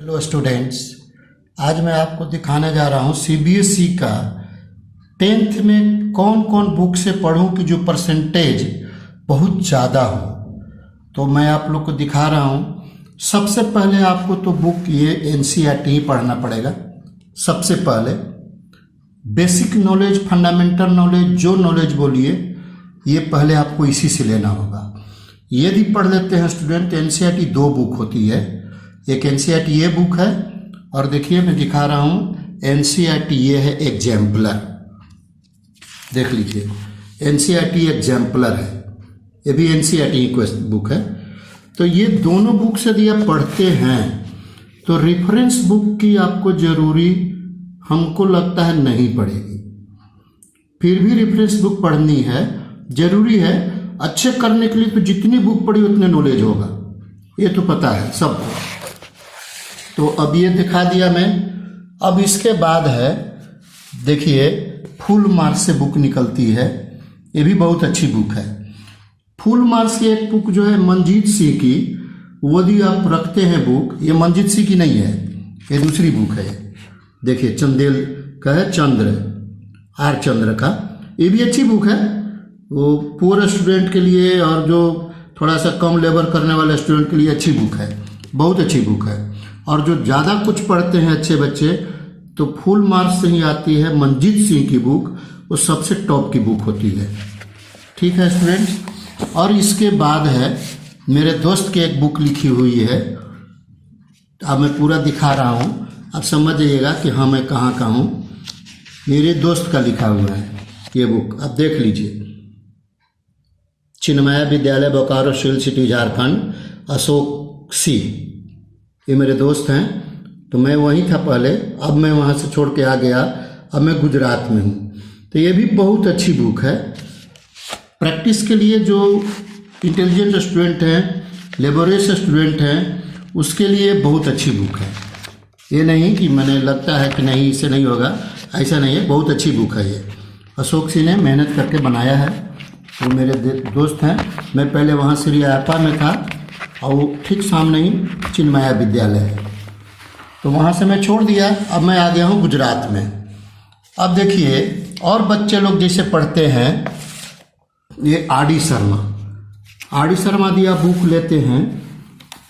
Hello students, आज मैं आपको दिखाने जा रहा हूँ सीबीएसई का 10th में कौन कौन बुक से पढ़ूँ कि जो परसेंटेज बहुत ज़्यादा हो। तो मैं आप लोग को दिखा रहा हूँ। सबसे पहले आपको तो बुक ये एनसीईआरटी ही पढ़ना पड़ेगा। सबसे पहले बेसिक नॉलेज, फंडामेंटल नॉलेज, जो नॉलेज बोलिए, ये पहले आपको इसी से लेना होगा। यदि पढ़ लेते हैं स्टूडेंट, एनसीईआरटी 2 बुक होती है। एक एनसीईआरटी ये बुक है और देखिए मैं दिखा रहा हूँ एनसीईआरटी ये है एग्जाम्पलर। देख लीजिए, एनसीईआरटी एग्जाम्पलर है, ये भी एनसीईआरटी की बुक है। तो ये दोनों बुक से यदि आप पढ़ते हैं तो रेफरेंस बुक की आपको जरूरी हमको लगता है नहीं पड़ेगी। फिर भी रेफरेंस बुक पढ़नी है, जरूरी है। अच्छे करने के लिए तो जितनी बुक पढ़ी उतने नॉलेज होगा, ये तो पता है सबको। तो अब ये दिखा दिया मैं। अब इसके बाद है, देखिए फुल मार्क्स से बुक निकलती है, ये भी बहुत अच्छी बुक है। फुल मार्क्स की एक बुक जो है मनजीत सिंह की, वो यदि आप रखते हैं बुक, ये मनजीत सिंह की नहीं है, ये दूसरी बुक है। देखिए चंदेल का है, आर चंद्र का, ये भी अच्छी बुक है। वो पुअर स्टूडेंट के लिए और जो थोड़ा सा कम लेबर करने वाले स्टूडेंट के लिए अच्छी बुक है, बहुत अच्छी बुक है। और जो ज़्यादा कुछ पढ़ते हैं अच्छे बच्चे, तो फुल मार्क्स से ही आती है मनजीत सिंह की बुक, वो सबसे टॉप की बुक होती है। ठीक है स्टूडेंट्स। और इसके बाद है मेरे दोस्त की एक बुक लिखी हुई है, अब मैं पूरा दिखा रहा हूँ, आप समझ जाइएगा कि हाँ मैं कहाँ का हूँ। मेरे दोस्त का लिखा हुआ है ये बुक, आप देख लीजिए। चिन्मया विद्यालय बोकारो सिविल सिटी झारखंड, अशोक सी, ये मेरे दोस्त हैं। तो मैं वहीं था पहले, अब मैं वहाँ से छोड़ के आ गया, अब मैं गुजरात में हूँ। तो ये भी बहुत अच्छी बुक है प्रैक्टिस के लिए। जो इंटेलिजेंट स्टूडेंट हैं, लेबोरियस स्टूडेंट हैं, उसके लिए बहुत अच्छी बुक है। ये नहीं कि मैंने लगता है कि नहीं इससे नहीं होगा, ऐसा नहीं है, बहुत अच्छी बुक है ये। अशोक सिंह ने मेहनत करके बनाया है। वो मेरे दोस्त हैं। मैं पहले वहाँ श्री आयपा में था और वो ठीक सामने ही चिन्मया विद्यालय है, तो वहाँ से मैं छोड़ दिया, अब मैं आ गया हूँ गुजरात में। अब देखिए और बच्चे लोग जैसे पढ़ते हैं, ये आर डी शर्मा दी आप बुक लेते हैं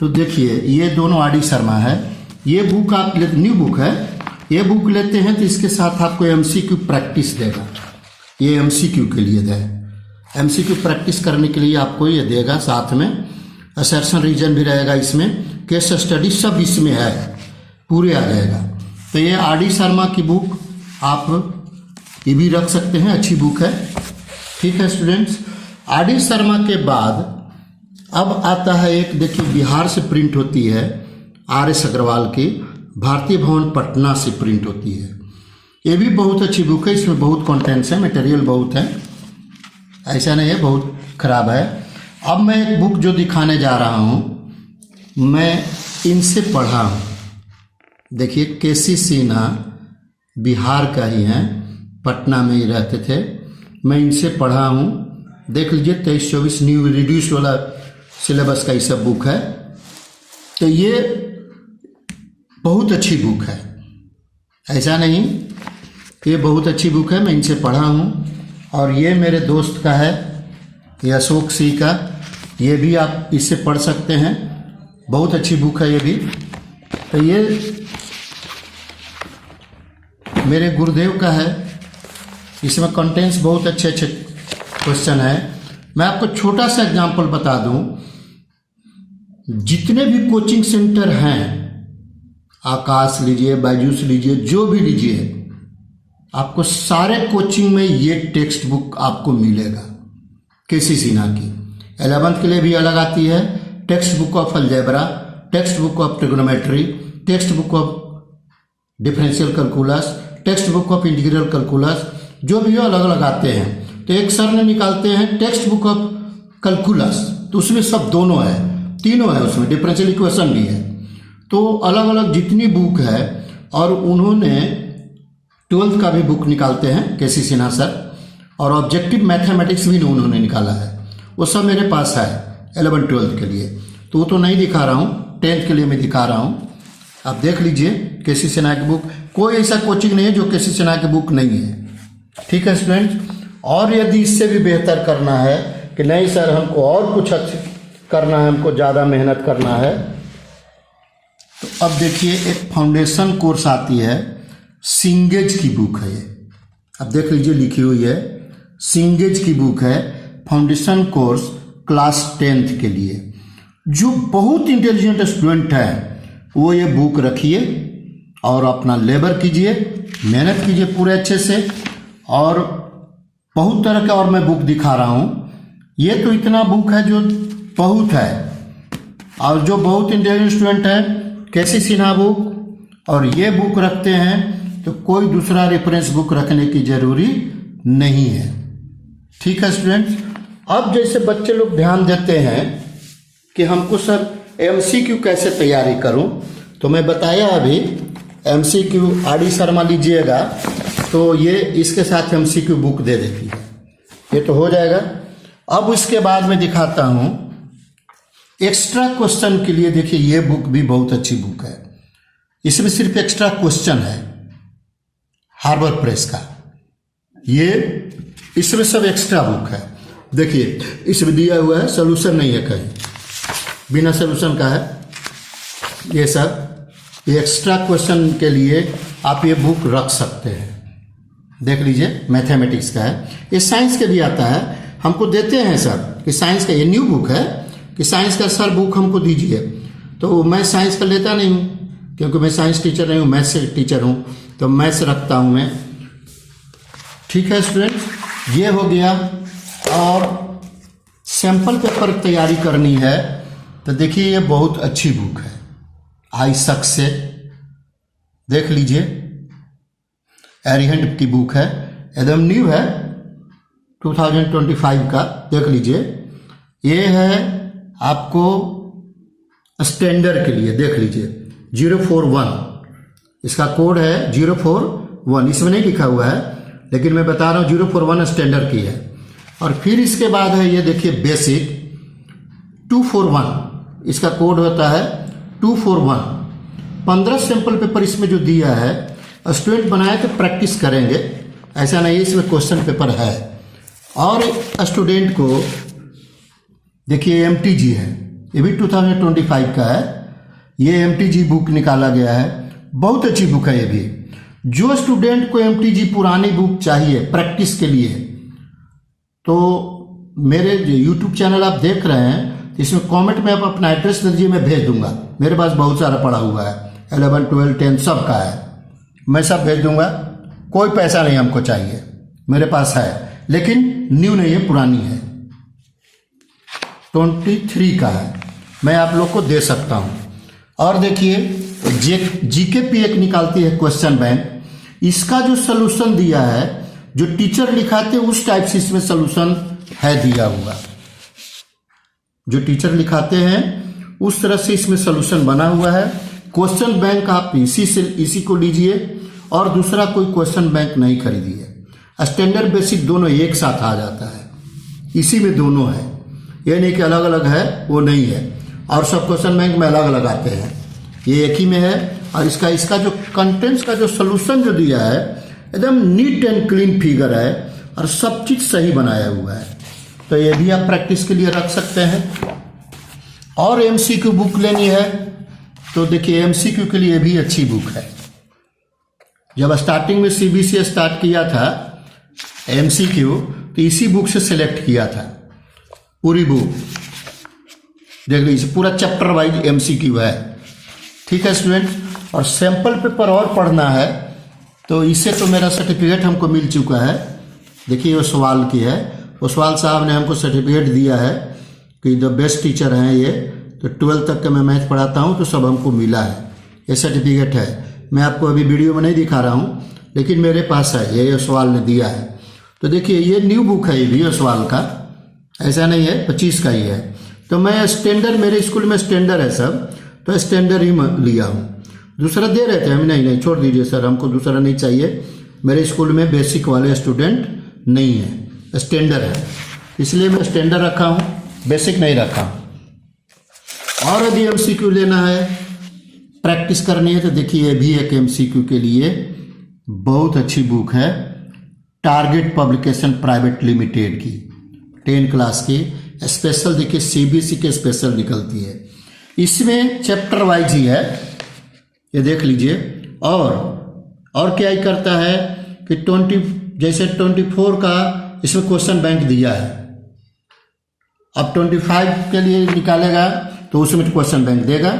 तो देखिए ये दोनों आर डी शर्मा है। ये बुक आप न्यू बुक है, ये बुक लेते हैं तो इसके साथ आपको एमसीक्यू प्रैक्टिस देगा। ये एमसीक्यू के लिए है, एमसीक्यू प्रैक्टिस करने के लिए आपको ये देगा। साथ में असर्शन रीजन भी रहेगा, इसमें केस स्टडी सब इसमें है, पूरे आ जाएगा। तो ये आर डी शर्मा की बुक आप ये भी रख सकते हैं, अच्छी बुक है। ठीक है स्टूडेंट्स। आर डी शर्मा के बाद अब आता है एक, देखिए बिहार से प्रिंट होती है, आर एस अग्रवाल की, भारतीय भवन पटना से प्रिंट होती है। ये भी बहुत अच्छी बुक है, इसमें बहुत कंटेंट्स है, मटेरियल बहुत है, ऐसा नहीं है बहुत खराब है। अब मैं एक बुक जो दिखाने जा रहा हूँ, मैं इनसे पढ़ा हूँ। देखिए केसी सिन्हा बिहार का ही हैं, पटना में ही रहते थे। मैं इनसे पढ़ा हूँ, देख लीजिए 23-24 न्यू रिड्यूस वाला सिलेबस का ये सब बुक है। तो ये बहुत अच्छी बुक है, ऐसा नहीं, ये बहुत अच्छी बुक है, मैं इनसे पढ़ा हूँ। और ये मेरे दोस्त का है, ये अशोक सी का, ये भी आप इससे पढ़ सकते हैं, बहुत अच्छी बुक है ये भी। तो ये मेरे गुरुदेव का है, इसमें कंटेंट्स बहुत अच्छे अच्छे क्वेश्चन है। मैं आपको छोटा सा एग्जांपल बता दूं, जितने भी कोचिंग सेंटर हैं, आकाश लीजिए, बायजूस लीजिए, जो भी लीजिए, आपको सारे कोचिंग में ये टेक्स्ट बुक आपको मिलेगा केसी सिन्हा की। 11th के लिए भी अलग आती है, text book of algebra, text book of trigonometry, text book of differential calculus, text book of integral calculus, जो भी हो अलग अलग आते हैं। तो एक सर ने निकालते हैं टेक्स्ट बुक ऑफ कैलकुलस, तो उसमें सब दोनों है, तीनों है, उसमें डिफरेंशियल इक्वेशन भी है। तो अलग अलग जितनी बुक है, और उन्होंने 12th का भी बुक निकालते हैं केसी सिन्हा सर, और ऑब्जेक्टिव मैथमेटिक्स भी उन्होंने निकाला है, वो सब मेरे पास है 11th-12th के लिए। तो वो तो नहीं दिखा रहा हूँ, 10th के लिए मैं दिखा रहा हूँ। आप देख लीजिए केसी सिन्हा की बुक, कोई ऐसा कोचिंग नहीं है जो केसी सिन्हा की बुक नहीं है। ठीक है स्टूडेंट्स, और यदि इससे भी बेहतर करना है कि नहीं सर हमको और कुछ अच्छा करना है, हमको ज़्यादा मेहनत करना है, तो अब देखिए एक फाउंडेशन कोर्स आती है, सिंगेज की बुक है ये, अब देख लीजिए लिखी हुई है, सिंगेज की बुक है, फाउंडेशन कोर्स क्लास 10th के लिए। जो बहुत इंटेलिजेंट स्टूडेंट है वो ये बुक रखिए और अपना लेबर कीजिए, मेहनत कीजिए पूरे अच्छे से। और बहुत तरह का और मैं बुक दिखा रहा हूँ, ये तो इतना बुक है जो बहुत है। और जो बहुत इंटेलिजेंट स्टूडेंट है केसी सिन्हा बुक और ये बुक रखते हैं तो कोई दूसरा रेफरेंस बुक रखने की जरूरी नहीं है। ठीक है स्टूडेंट्स, अब जैसे बच्चे लोग ध्यान देते हैं कि हमको सर एमसीक्यू कैसे तैयारी करूं, तो मैं बताया अभी एमसीक्यू आरडी शर्मा लीजिएगा तो ये इसके साथ एमसीक्यू बुक दे देती है, ये तो हो जाएगा। अब इसके बाद मैं दिखाता हूं एक्स्ट्रा क्वेश्चन के लिए। देखिए ये बुक भी बहुत अच्छी बुक है, इसमें सिर्फ एक्स्ट्रा क्वेश्चन है, हार्वर्ड प्रेस का, ये इसमें सब एक्स्ट्रा बुक है। देखिए इसमें दिया हुआ है, सोल्यूशन नहीं है कहीं, बिना सोल्यूशन का है ये सब। ये एक्स्ट्रा क्वेश्चन के लिए आप ये बुक रख सकते हैं, देख लीजिए मैथमेटिक्स का है, ये साइंस के भी आता है। हमको देते हैं सर कि साइंस का ये न्यू बुक है कि साइंस का सर बुक हमको दीजिए, तो मैं साइंस का लेता नहीं हूँ क्योंकि मैं साइंस टीचर नहीं हूँ, मैथ्स से टीचर हूँ, तो मैथ्स रखता हूँ मैं। ठीक है स्टूडेंट्स, ये हो गया। और सैंपल पेपर तैयारी करनी है तो देखिए ये बहुत अच्छी बुक है, आइजक से, देख लीजिए एरिहंट की बुक है, एकदम न्यू है 2025 का, देख लीजिए। ये है आपको स्टैंडर्ड के लिए, देख लीजिए 041 इसका कोड है, 041 इसमें नहीं लिखा हुआ है लेकिन मैं बता रहा हूँ 041 स्टैंडर्ड की है। और फिर इसके बाद है ये देखिए बेसिक 241, इसका कोड होता है 241। 15 सैंपल पेपर इसमें जो दिया है, स्टूडेंट बनाए तो प्रैक्टिस करेंगे, ऐसा नहीं इसमें क्वेश्चन पेपर है। और स्टूडेंट को देखिए MTG है, ये भी 2025 का है, ये MTG बुक निकाला गया है, बहुत अच्छी बुक है ये भी। जो स्टूडेंट को MTG पुरानी बुक चाहिए प्रैक्टिस के लिए, तो मेरे जो यूट्यूब चैनल आप देख रहे हैं इसमें कमेंट में आप अपना एड्रेस दीजिए, मैं भेज दूंगा। मेरे पास बहुत सारा पड़ा हुआ है, 11, 12, 10 सब का है, मैं सब भेज दूंगा, कोई पैसा नहीं हमको चाहिए, मेरे पास है, लेकिन न्यू नहीं है, पुरानी है, 23 का है, मैं आप लोग को दे सकता हूं। और देखिए जीके एक निकालती है क्वेश्चन बैंक, इसका जो सोल्यूशन दिया है, जो टीचर लिखाते उस टाइप से इसमें सोल्यूशन है दिया हुआ, जो टीचर लिखाते हैं उस तरह से इसमें सोल्यूशन बना हुआ है। क्वेश्चन बैंक आप इसी को लीजिए और दूसरा कोई क्वेश्चन बैंक नहीं खरीदिए, स्टैंडर्ड बेसिक दोनों एक साथ आ जाता है, इसी में दोनों है, ये नहीं कि अलग अलग है, वो नहीं है। और सब क्वेश्चन बैंक में अलग अलग आते हैं, ये एक ही में है। और इसका जो कंटेंट्स का जो सोल्यूशन जो दिया है एकदम नीट एंड क्लीन फिगर है और सब चीज सही बनाया हुआ है, तो ये भी आप प्रैक्टिस के लिए रख सकते हैं। और MCQ बुक लेनी है तो देखिए MCQ के लिए भी अच्छी बुक है। जब स्टार्टिंग में CBC स्टार्ट किया था MCQ, तो इसी बुक से सिलेक्ट किया था, पूरी बुक देख लीजिए, पूरा चैप्टर वाइज MCQ है। ठीक है स्टूडेंट्स, और सैंपल पेपर और पढ़ना है तो इससे तो मेरा सर्टिफिकेट हमको मिल चुका है। देखिए वो सवाल की है, ओसवाल साहब ने हमको सर्टिफिकेट दिया है कि द बेस्ट टीचर हैं ये, तो 12 तक का मैं मैथ पढ़ाता हूँ तो सब हमको मिला है, ये सर्टिफिकेट है। मैं आपको अभी वीडियो में नहीं दिखा रहा हूँ लेकिन मेरे पास है, ये ओसवाल ने दिया है। तो देखिए ये न्यू बुक है, ये भी ओसवाल का, ऐसा नहीं है 25 का ही है। तो मैं स्टैंडर्ड, मेरे स्कूल में स्टैंडर्ड है सब, तो स्टैंडर्ड ही लिया हूँ। दूसरा दे रहे थे हम, नहीं छोड़ दीजिए सर, हमको दूसरा नहीं चाहिए, मेरे स्कूल में बेसिक वाले स्टूडेंट नहीं है, स्टैंडर्ड है, इसलिए मैं स्टैंडर्ड रखा हूँ, बेसिक नहीं रखा हूँ। और यदि MCQ लेना है प्रैक्टिस करनी है तो देखिए ये भी एक MCQ के लिए बहुत अच्छी बुक है, टारगेट पब्लिकेशन प्राइवेट लिमिटेड की 10 क्लास की स्पेशल। देखिए CBSE के स्पेशल निकलती है, इसमें चैप्टर वाइज ही है, ये देख लीजिए। और क्या ही करता है कि 24 का इसमें क्वेश्चन बैंक दिया है, अब 25 के लिए निकालेगा तो उसमें क्वेश्चन बैंक देगा,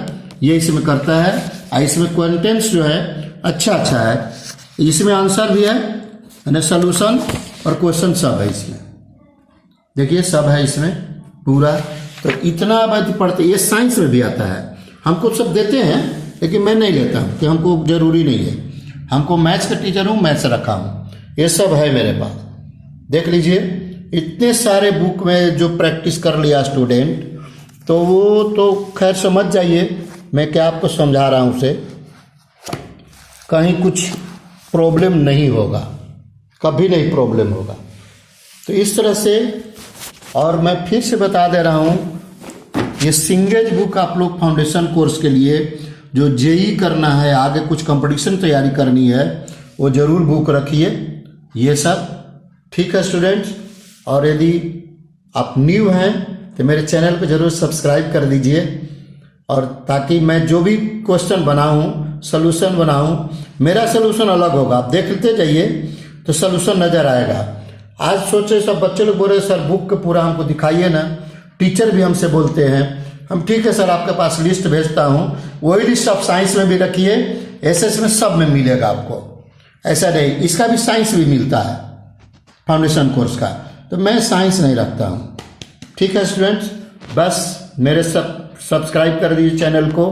ये इसमें करता है। और इसमें कंटेंट्स जो है अच्छा है, इसमें आंसर भी है यानी सोल्यूशन और क्वेश्चन सब है इसमें, देखिए सब है इसमें पूरा। तो इतना बात पढ़ते, ये साइंस में भी आता है, हमको सब देते हैं लेकिन मैं नहीं लेता हूँ कि हमको जरूरी नहीं है, हमको मैथ्स का टीचर हूँ, मैथ्स रखा हूँ, ये सब है मेरे पास। देख लीजिए इतने सारे बुक में जो प्रैक्टिस कर लिया स्टूडेंट, तो वो तो खैर समझ जाइए मैं क्या आपको समझा रहा हूँ उसे, कहीं कुछ प्रॉब्लम नहीं होगा, कभी नहीं प्रॉब्लम होगा। तो इस तरह से, और मैं फिर से बता दे रहा हूँ, ये सिंगेज बुक आप लोग फाउंडेशन कोर्स के लिए जो JEE करना है, आगे कुछ कंपटीशन तैयारी करनी है, वो जरूर बुक रखिए ये सब, ठीक है स्टूडेंट्स। और यदि आप न्यू हैं तो मेरे चैनल को जरूर सब्सक्राइब कर दीजिए, और ताकि मैं जो भी क्वेश्चन बनाऊँ, सोल्यूशन बनाऊँ, मेरा सोल्यूशन अलग होगा, आप देखते जाइए तो सोल्यूशन नज़र आएगा। आज सोचे सब बच्चे लोग बोल रहे सर बुक के पूरा हमको दिखाइए ना, टीचर भी हमसे बोलते हैं, हम ठीक है सर आपके पास लिस्ट भेजता हूँ, वही लिस्ट आप साइंस में भी रखिए, SS में सब में मिलेगा आपको, ऐसा नहीं, इसका भी साइंस भी मिलता है फाउंडेशन कोर्स का, तो मैं साइंस नहीं रखता हूँ, ठीक है स्टूडेंट्स। बस मेरे सब्सक्राइब कर दीजिए चैनल को,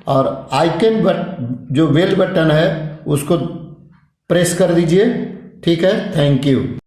और आइकन जो बेल बटन है उसको प्रेस कर दीजिए, ठीक है। Thank you.